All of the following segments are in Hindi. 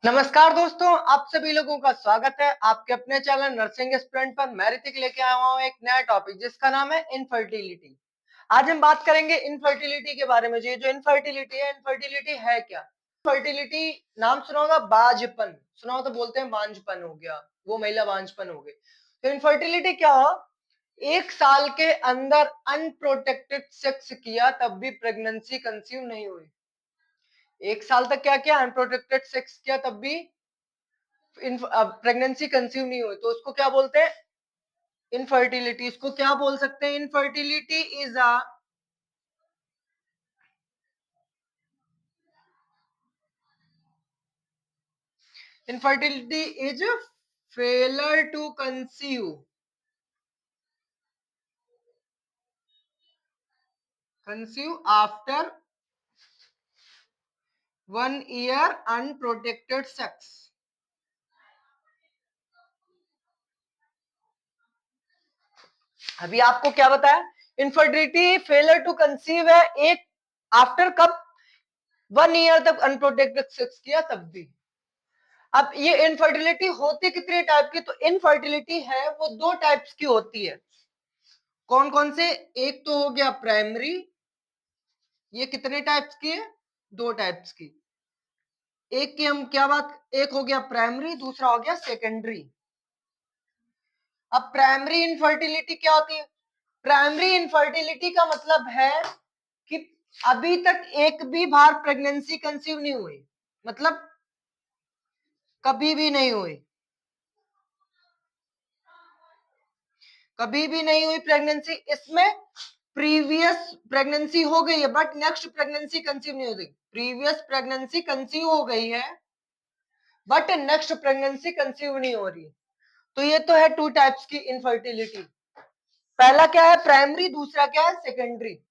नमस्कार दोस्तों, आप सभी लोगों का स्वागत है आपके अपने चैनल नर्सिंग एस्पिरेंट पर। मैं ऋतिक लेके आया हूँ एक नया टॉपिक जिसका नाम है इनफर्टिलिटी। आज हम बात करेंगे इनफर्टिलिटी के बारे में। ये जो इनफर्टिलिटी है क्या? फर्टिलिटी नाम सुना होगा, बांझपन सुना हो तो बोलते हैं बांझपन हो गया, वो महिला बांझपन हो गई। तो इनफर्टिलिटी क्या हो? 1 साल के अंदर अनप्रोटेक्टेड सेक्स किया तब भी प्रेगनेंसी कंसीव नहीं हुई। 1 साल तक क्या किया? अनप्रोटेक्टेड सेक्स किया तब भी प्रेगनेंसी कंसीव नहीं हुई, तो उसको क्या बोलते हैं? इनफर्टिलिटी। इसको क्या बोल सकते हैं? Infertility is a infertility is failure to conceive after 1 year unprotected sex. अभी आपको क्या बताया? इनफर्टिलिटी फेलर टू कंसीव है एक आफ्टर कब? 1 year तक अनप्रोटेक्टेड सेक्स किया तब भी। अब ये इनफर्टिलिटी होती कितने टाइप की? तो इनफर्टिलिटी है वो 2 टाइप्स की होती है। कौन कौन से? एक तो हो गया प्राइमरी। ये कितने टाइप्स की है? 2 टाइप्स की। एक की हम क्या बात, एक हो गया प्राइमरी, दूसरा हो गया सेकेंडरी। अब प्राइमरी इनफर्टिलिटी क्या होती है? प्राइमरी इनफर्टिलिटी का मतलब है कि अभी तक एक भी बार प्रेगनेंसी कंसीव नहीं हुई, मतलब कभी भी नहीं हुई, कभी भी नहीं हुई प्रेगनेंसी। इसमें प्रीवियस प्रेगनेंसी हो गई है बट नेक्स्ट प्रेगनेंसी कंसीव नहीं हो गई। प्रीवियस प्रेगनेंसी कंसीव हो गई है बट नेक्स्ट प्रेगनेंसी कंसीव नहीं हो रही। तो ये तो है 2 टाइप्स की इनफर्टिलिटी। पहला क्या है? प्राइमरी। दूसरा क्या है? सेकेंडरी।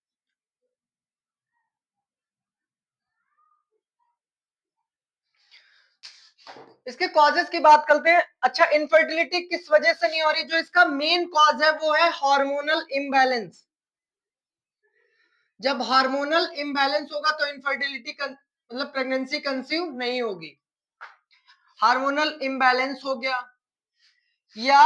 इसके कॉजेस की बात करते हैं। अच्छा, इनफर्टिलिटी किस वजह से नहीं हो रही? जो इसका मेन कॉज है वो है हार्मोनल इम्बैलेंस। जब हार्मोनल इम्बैलेंस होगा तो इनफर्टिलिटी मतलब प्रेगनेंसी कंसीव नहीं होगी। हार्मोनल इम्बैलेंस हो गया, या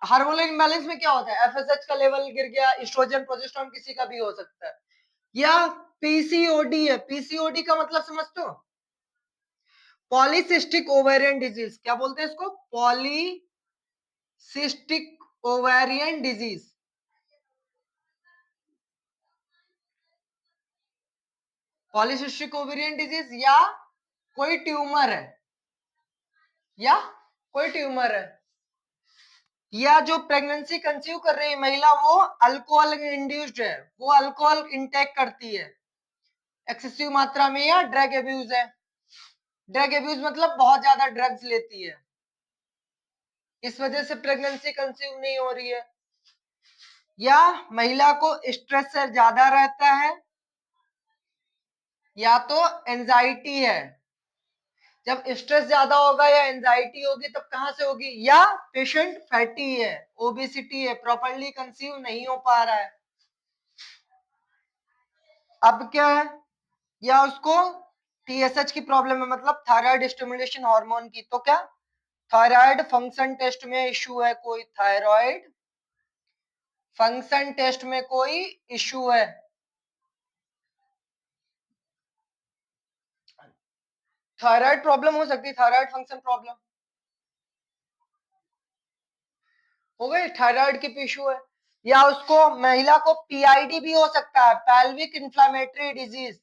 हार्मोनल इम्बैलेंस में क्या होता है? एफएसएच का लेवल गिर गया, एस्ट्रोजन प्रोजेस्टेरोन किसी का भी हो सकता है, या पीसीओडी है। पीसीओडी का मतलब समझते हो? Polycystic ovarian disease. क्या बोलते हैं इसको? Polycystic ovarian disease. Polycystic ovarian disease, या कोई ट्यूमर है, या कोई ट्यूमर है, या जो प्रेगनेंसी कंसीव कर रही है महिला वो अल्कोहल इंड्यूस्ड है, वो अल्कोहल इंटेक करती है एक्सेसिव मात्रा में, या ड्रग एब्यूज है। ड्रग एब्यूज मतलब बहुत ज्यादा ड्रग्स लेती है, इस वजह से प्रेगनेंसी कंसीव नहीं हो रही है। या महिला को स्ट्रेस से ज्यादा रहता है, या तो एंजाइटी है। जब स्ट्रेस ज्यादा होगा या एंजाइटी होगी तब कहां से होगी? या पेशेंट फैटी है, ओबेसिटी है, प्रॉपरली कंसीव नहीं हो पा रहा है। अब क्या है? या उसको टीएसएच की प्रॉब्लम है, मतलब थायराइड स्टिमुलेशन हार्मोन की। तो क्या थायराइड फंक्शन टेस्ट में इश्यू है? कोई थायराइड फंक्शन टेस्ट में कोई इश्यू है? थायराइड प्रॉब्लम हो सकती है, थायराइड फंक्शन प्रॉब्लम हो गई, थायराइड की इश्यू है। या उसको महिला को पीआईडी भी हो सकता है, पैल्विक इंफ्लेमेटरी डिजीज।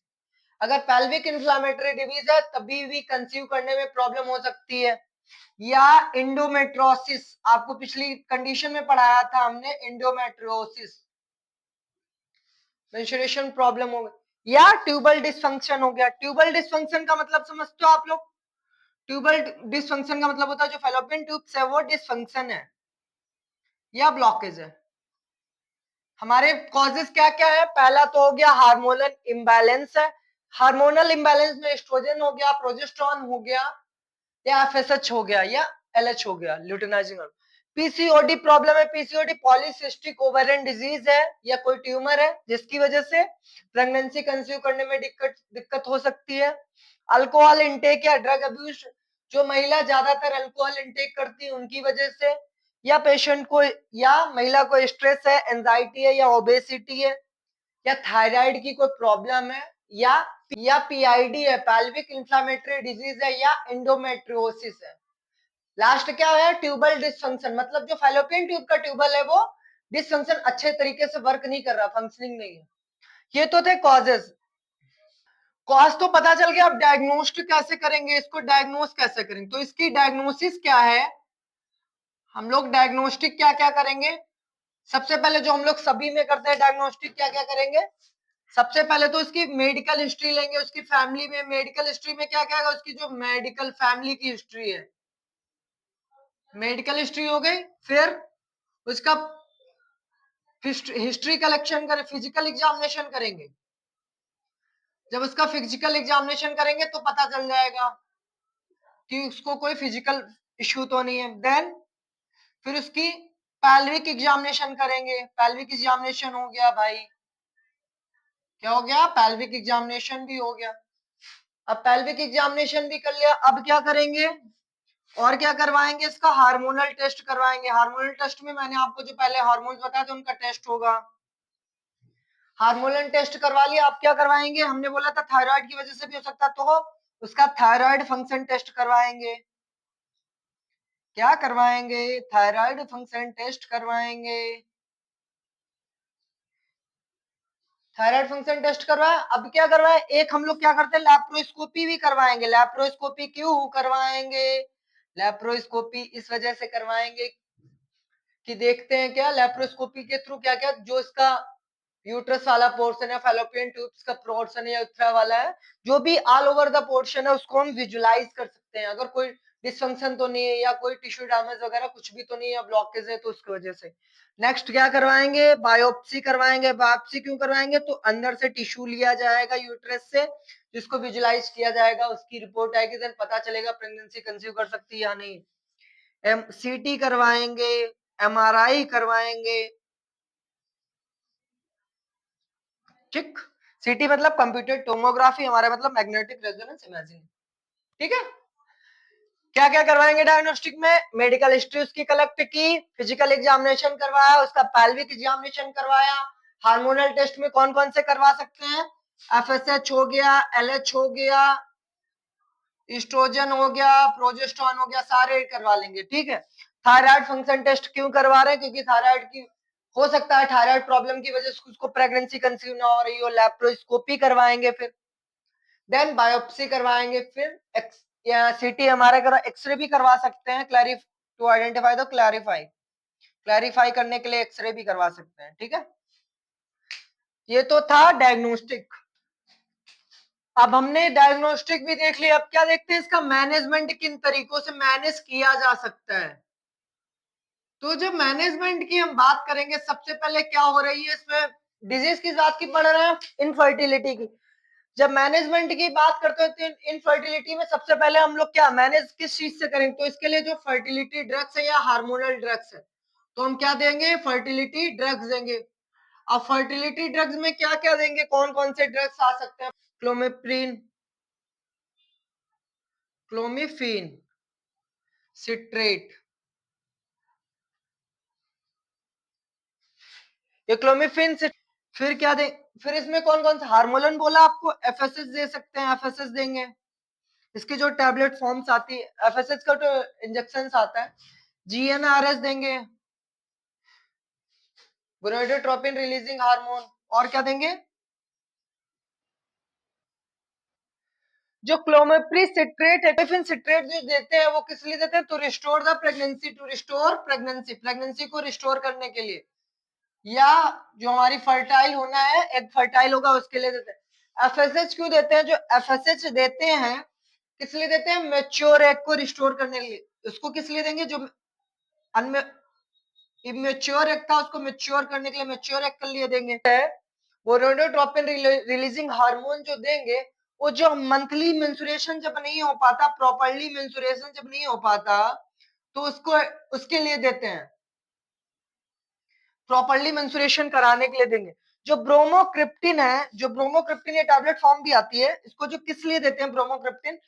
अगर पैल्विक इंफ्लेमेटरी डिजीज है तभी भी कंसीव करने में प्रॉब्लम हो सकती है। या इंडोमेट्रोसिस, आपको पिछली कंडीशन में पढ़ाया था हमने, इंडोमेट्रोसिस मेंस्ट्रुएशन प्रॉब्लम हो गई। या ट्यूबल डिसफंक्शन हो गया। ट्यूबल डिसफंक्शन का मतलब समझते हो आप लोग? ट्यूबल डिसफंक्शन का मतलब होता है जो फैलोपियन ट्यूब्स है वो डिसफंक्शन है या ब्लॉकेज है। हमारे कॉजेस क्या क्या है? पहला तो हो गया हार्मोनल इम्बैलेंस है। हार्मोनल इम्बैलेंस में एस्ट्रोजन हो गया, प्रोजेस्टेरोन हो गया, या एफएसएच हो गया, या एलएच हो गया, ल्यूटिनाइजिंग हार्मोन। पीसीओडी प्रॉब्लम है। पीसीओडी पॉलीसिस्टिक ओवेरियन डिजीज है या कोई ट्यूमर है जिसकी वजह से प्रेगनेंसी कंसीव करने में दिक्कत हो सकती है। अल्कोहल इंटेक या ड्रग अब्यूज, जो महिला ज्यादातर अल्कोहल इंटेक करती है उनकी वजह से, या पेशेंट को या महिला को स्ट्रेस है, एंजाइटी है, या ओबेसिटी है, या थायराइड की कोई प्रॉब्लम है, या पीआईडी है, पैल्विक इंफ्लेमेटरी डिजीज है, या एंडोमेट्रियोसिस है। लास्ट क्या है, ट्यूबल डिसफंक्शन, मतलब जो फैलोपियन ट्यूब का ट्यूबल है वो डिसफंक्शन, अच्छे तरीके से वर्क नहीं कर रहा, फंक्शनिंग नहीं है। ये तो थे कॉजेज। कॉज तो पता चल गया, अब डायग्नोस्टिक कैसे करेंगे, इसको डायग्नोस कैसे करेंगे, तो इसकी डायग्नोसिस क्या है, हम लोग डायग्नोस्टिक क्या क्या करेंगे। सबसे पहले जो हम लोग सभी में करते हैं डायग्नोस्टिक, क्या क्या करेंगे, सबसे पहले तो उसकी मेडिकल हिस्ट्री लेंगे, उसकी फैमिली में मेडिकल हिस्ट्री में क्या क्या है, उसकी जो मेडिकल फैमिली की हिस्ट्री है, मेडिकल हिस्ट्री हो गई। फिर उसका हिस्ट्री कलेक्शन करें, फिजिकल एग्जामिनेशन करेंगे। जब उसका फिजिकल एग्जामिनेशन करेंगे तो पता चल जाएगा कि उसको कोई फिजिकल इश्यू तो नहीं है। देन फिर उसकी पैल्विक एग्जामिनेशन करेंगे, पैल्विक एग्जामिनेशन हो गया भाई, क्या हो गया, पैल्विक एग्जामिनेशन भी हो गया। अब पैल्विक एग्जामिनेशन भी कर लिया, अब क्या करेंगे और क्या करवाएंगे, इसका हार्मोनल टेस्ट करवाएंगे। हार्मोनल टेस्ट में मैंने आपको जो पहले हार्मोन्स बताए थे उनका टेस्ट होगा, हार्मोनल टेस्ट करवा लिया। आप क्या करवाएंगे, हमने बोला था थायराइड की वजह से भी हो सकता, तो उसका थायराइड फंक्शन टेस्ट करवाएंगे। क्या करवाएंगे, थायराइड फंक्शन टेस्ट करवाएंगे। थायराइड फंक्शन टेस्ट करवाया, अब क्या करवाए, एक हम लोग क्या करते हैं, लैप्रोस्कोपी भी करवाएंगे। लैप्रोस्कोपी क्यों करवाएंगे, लैप्रोस्कोपी इस वजह से करवाएंगे कि देखते हैं क्या लैप्रोस्कोपी के थ्रू क्या क्या, जो इसका यूट्रस वाला पोर्शन है, फैलोपियन ट्यूब्स का पोर्शन है, यूथ्रा वाला है, जो भी ऑल ओवर द पोर्शन है उसको हम विजुलाइज कर सकते हैं, अगर कोई डिसफंक्शन तो नहीं है या कोई टिश्यू डैमेज वगैरह कुछ भी तो नहीं है, ब्लॉकेज है तो उसकी वजह से। नेक्स्ट क्या करवाएंगे, बायोप्सी करवाएंगे। बायोप्सी क्यों करवाएंगे, तो अंदर से टिश्यू लिया जाएगा यूट्रस से, जिसको विजुलाइज किया जाएगा, उसकी रिपोर्ट आएगी, देन पता चलेगा प्रेगनेंसी कंसीव कर सकती है या नहीं। सीटी करवाएंगे, एमआरआई करवाएंगे, ठीक। सीटी मतलब कंप्यूटर टोमोग्राफी, हमारा मतलब मैग्नेटिक रेजोनेंस इमेजिंग, ठीक है। क्या क्या करवाएंगे डायग्नोस्टिक में, मेडिकल हिस्ट्री उसकी कलेक्ट की, फिजिकल एग्जामिनेशन करवाया, उसका पैल्विक एग्जामिनेशन करवाया, हार्मोनल टेस्ट में कौन कौन से करवा सकते हैं, एफएसएच हो गया, एलएच हो गया, एस्ट्रोजन हो गया, प्रोजेस्टेरोन हो गया, सारे करवा लेंगे, ठीक है। थायराइड फंक्शन टेस्ट क्यों करवा रहे हैं, क्योंकि थायराइड की हो सकता है थायराइड प्रॉब्लम की वजह से उसको प्रेगनेंसी कंसीव ना हो रही हो, लैप्रोस्कोपी करवाएंगे। फिर देन बायोप्सी करवाएंगे, फिर एक्स या सीटी हमारे कर एक्सरे भी करवा सकते हैं, clarify to identify the clarify, clarify करने के लिए एक्सरे भी करवा सकते हैं, ठीक है। ये तो था डायग्नोस्टिक। अब हमने डायग्नोस्टिक भी देख लिया, अब क्या देखते हैं, इसका मैनेजमेंट किन तरीकों से मैनेज किया जा सकता है। तो जब मैनेजमेंट की हम बात करेंगे, सबसे पहले क्या हो रही है इसमें, डिजीज किस बात की पढ़ रहे हैं, इनफर्टिलिटी की। जब मैनेजमेंट की बात करते हैं तो इनफर्टिलिटी में सबसे पहले हम लोग क्या मैनेज किस चीज से करेंगे, तो इसके लिए जो फर्टिलिटी ड्रग्स है या हार्मोनल ड्रग्स है, तो हम क्या देंगे, फर्टिलिटी ड्रग्स देंगे। अब फर्टिलिटी ड्रग्स में क्या क्या देंगे, कौन कौन से ड्रग्स आ सकते हैं, क्लोमिप्रिन, क्लोमिफिन, सिट्रेट, ये क्लोमिफिन से। फिर क्या दे, फिर इसमें कौन कौन सा हार्मोन बोला आपको, एफएसएस दे सकते हैं, एफएसएस देंगे। इसकी जो टैबलेट फॉर्म्स आती है, एफएसएस का तो इंजेक्शन आता है, जीएनआरएस देंगे, गोनाडोट्रोपिन रिलीजिंग हार्मोन। और क्या देंगे, जो क्लोमिप्री सिट्रेट है, क्लोमिफिन सिट्रेट जो देते हैं वो किस लिए देते हैं, to restore the pregnancy, to restore pregnancy, pregnancy को रिस्टोर करने के लिए, या जो हमारी फर्टाइल होना है, एग फर्टाइल होगा उसके लिए देते हैं। एफएसएच क्यों देते हैं, जो एफएसएच देते हैं किस लिए देते हैं, मेच्योर एग को रिस्टोर करने के लिए। उसको किस लिए देंगे, जो इमेच्योर एग था उसको मेच्योर करने के लिए मेच्योर एग के लिए देंगे। गोनाडोट्रोपिन रिलीजिंग हार्मोन जो देंगे, वो जो मंथली मेंस्ट्रुएशन जब नहीं हो पाता, प्रॉपरली मेंस्ट्रुएशन जब नहीं हो पाता, तो उसको उसके लिए देते हैं, प्रॉपरली मेंस्ट्रुएशन कराने के लिए देंगे। जो ब्रोमोक्रिप्टिन है, जो ब्रोमोक्रिप्टिन ये टैबलेट फॉर्म भी आती है, इसको जो किस लिए देते हैं ब्रोमोक्रिप्टिन?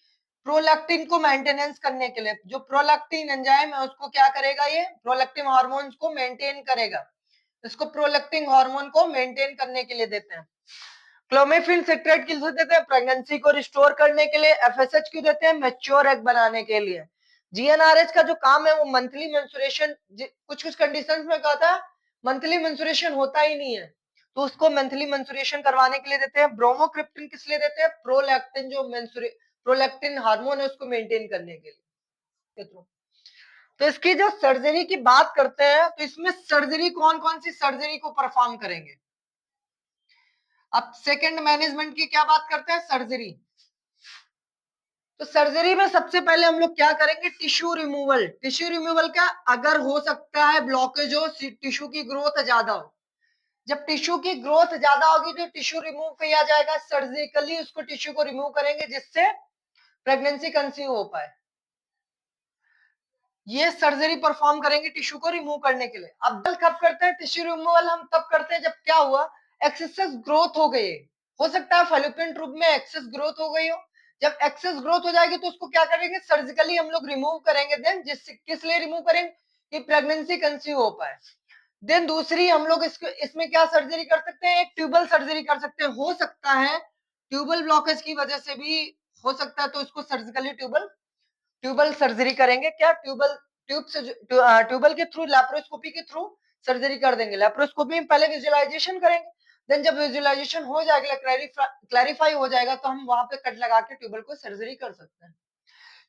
प्रोलैक्टिन को मेंटेनेंस करने के लिए। जो प्रोलैक्टिन एंजाइम है उसको क्या करेगा? ये प्रोलैक्टिन हार्मोन्स को मेंटेन करेगा, इसको प्रोलैक्टिन हार्मोन को मेंटेन करने के लिए देते हैं। क्लोमिफेन सिट्रेट किस लिए देते हैं? प्रेगनेंसी को रिस्टोर करने के लिए। एफएसएच क्यों देते हैं? मैच्योर एग बनाने के लिए। जीएनआरएच का जो काम है वो मंथली मेंस्ट्रुएशन, कुछ कुछ कंडीशंस में क्या होता है मंथली मेंस्ट्रुएशन होता ही नहीं है, तो उसको मंथली मेंस्ट्रुएशन करवाने के लिए देते हैं। ब्रोमोक्रिप्टिन किस लिए देते हैं? प्रोलैक्टिन, जो प्रोलैक्टिन हार्मोन है उसको मेंटेन करने के लिए। तो इसकी जो सर्जरी की बात करते हैं तो इसमें सर्जरी कौन कौन सी सर्जरी को परफॉर्म करेंगे? अब सेकंड मैनेजमेंट की क्या बात करते हैं? सर्जरी। तो सर्जरी में सबसे पहले हम लोग क्या करेंगे? Tissue removal. टिश्यू रिमूवल क्या? अगर हो सकता है ब्लॉकेज हो, टिश्यू की ग्रोथ ज्यादा हो, जब टिश्यू की ग्रोथ ज्यादा होगी तो टिश्यू रिमूव किया जाएगा, सर्जिकली उसको टिश्यू को रिमूव करेंगे जिससे प्रेगनेंसी कंसीव हो पाए। ये सर्जरी परफॉर्म करेंगे टिश्यू को रिमूव करने के लिए। अब कब करते हैं टिश्यू रिमूवल? हम तब करते हैं जब क्या हुआ? एक्सेस ग्रोथ हो गई। हो सकता है फैलोपियन ट्यूब में एक्सेस ग्रोथ हो गई हो। जब एक्सेस ग्रोथ हो जाएगी तो उसको क्या करेंगे? सर्जिकली हम लोग रिमूव करेंगे। देन किस लिए रिमूव करेंगे? कि प्रेगनेंसी कंसीव हो पाए। देन दूसरी हम लोग इसमें क्या सर्जरी कर सकते हैं? एक ट्यूबल सर्जरी कर सकते हैं। हो सकता है ट्यूबल ब्लॉकेज की वजह से भी हो सकता है, तो इसको सर्जिकली ट्यूबल सर्जरी करेंगे। क्या? ट्यूब से ट्यूबल के थ्रू, लैप्रोस्कोपी के थ्रू सर्जरी कर देंगे। लैप्रोस्कोपी में पहले विजुअलाइजेशन करेंगे, देन जब विजुअलाइजेशन हो जाएगा, क्लैरिफाई हो जाएगा, तो हम वहां पे कट लगा के ट्यूबल को सर्जरी कर सकते हैं।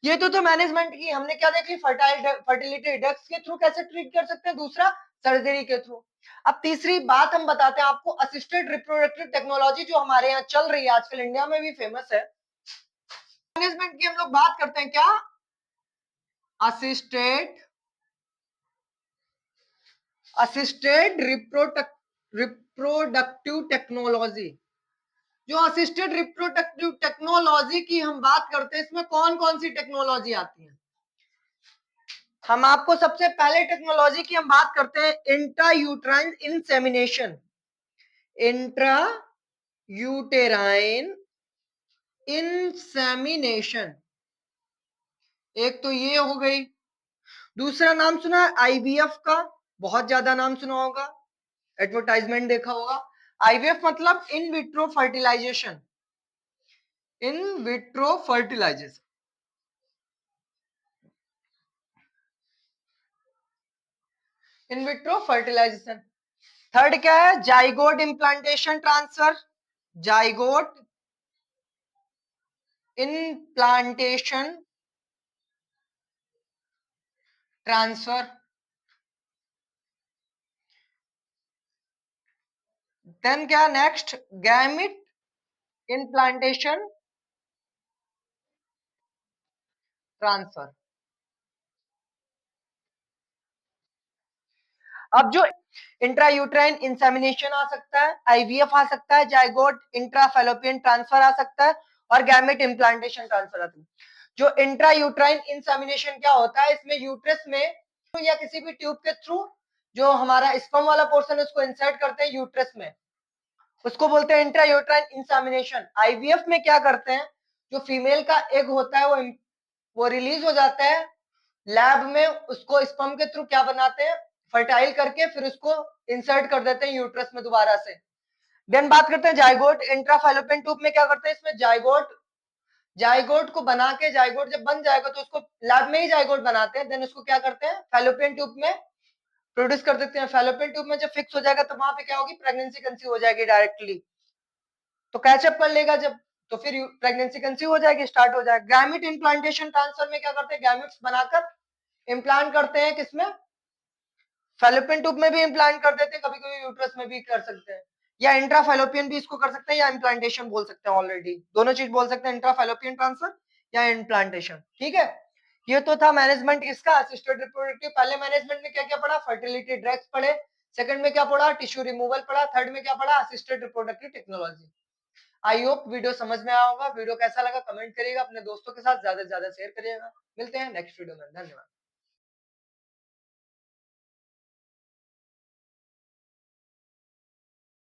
ये तो मैनेजमेंट की हमने क्या देखी? फर्टिलिटी ड्रग्स के थ्रू कैसे ट्रीट कर सकते हैं, दूसरा सर्जरी के थ्रू। अब तीसरी बात हम बताते हैं आपको, असिस्टेड रिप्रोडक्टिव टेक्नोलॉजी जो हमारे यहाँ चल रही है आजकल, इंडिया में भी फेमस है। मैनेजमेंट की हम लोग बात करते हैं क्या? Assisted reproductive technology. जो असिस्टेड रिप्रोडक्टिव टेक्नोलॉजी की हम बात करते हैं, इसमें कौन कौन सी टेक्नोलॉजी आती है? हम आपको सबसे पहले टेक्नोलॉजी की हम बात करते हैं intra uterine insemination. Intra uterine insemination, एक तो ये हो गई। दूसरा नाम सुना है आईवीएफ का? बहुत ज्यादा नाम सुना होगा, एडवर्टाइजमेंट देखा होगा। आईवीएफ मतलब in vitro fertilisation. In vitro fertilisation, in vitro fertilisation. Third क्या है? Zygote implantation transfer. Zygote implantation transfer. Then क्या नेक्स्ट? Gamete implantation transfer. अब जो इंट्रायूट्राइन इंसेमिनेशन आ सकता है, आईवीएफ आ सकता है, जाइगोट इंट्राफैलोपियन ट्रांसफर आ सकता है, और गैमेट इम्प्लांटेशन ट्रांसफर आता है। जो इंट्रायूट्राइन इंसेमिनेशन क्या होता है? इसमें यूट्रस में या किसी भी ट्यूब के थ्रू जो हमारा स्पर्म वाला पोर्शन है उसको इंसर्ट करते हैं यूट्रस में, उसको बोलते हैं इंट्रायूट्राइन इंसेमिनेशन। आईवीएफ में क्या करते हैं? जो फीमेल का एग होता है वो रिलीज हो जाता है लैब में, उसको स्पर्म के थ्रू क्या बनाते हैं? फर्टाइल करके फिर उसको इंसर्ट कर देते हैं यूट्रस में दोबारा से। देन बात करते हैं जाइगोट इंट्राफैलोपियन ट्यूब में क्या करते हैं? इसमें जाइगोट को बना के, जाइगोट जब बन जाएगा तो उसको लैब में ही जाइगोट बनाते हैं, देन उसको क्या करते हैं? फैलोपियन ट्यूब में प्रोड्यूस कर देते हैं। फैलोपियन ट्यूब में जब फिक्स हो जाएगा तो वहां पे क्या होगी? प्रेगनेंसी कंसीव हो जाएगी डायरेक्टली। तो कैचअप कर लेगा जब, तो फिर प्रेगनेंसी कंसीव हो जाएगी, स्टार्ट हो जाएगा। गैमिट इम्प्लांटेशन ट्रांसफर में क्या करते हैं? गैमिट्स बनाकर इम्प्लांट करते हैं, किसमें? फैलोपियन ट्यूब में भी इम्प्लांट कर देते हैं, कभी कभी यूट्रस में भी कर सकते हैं, या इंट्रा फैलोपियन भी इसको कर सकते हैं, या इम्प्लांटेशन बोल सकते हैं। ऑलरेडी दोनों चीज बोल सकते हैं, इंट्रा फैलोपियन ट्रांसफर या इम्प्लांटेशन। ठीक है, ये तो था मैनेजमेंट इसका असिस्टेड रिप्रोडक्टिव। पहले मैनेजमेंट में क्या क्या पढ़ा? फर्टिलिटी ड्रग्स पढ़े। सेकंड में क्या पढ़ा? टिश्यू रिमूवल पढ़ा। थर्ड में क्या पढ़ा? Assisted reproductive technology. I hope video समझ में आया होगा। वीडियो कैसा लगा कमेंट करिएगा, अपने दोस्तों के साथ ज्यादा से ज्यादा शेयर करिएगा। मिलते हैं नेक्स्ट वीडियो में, धन्यवाद।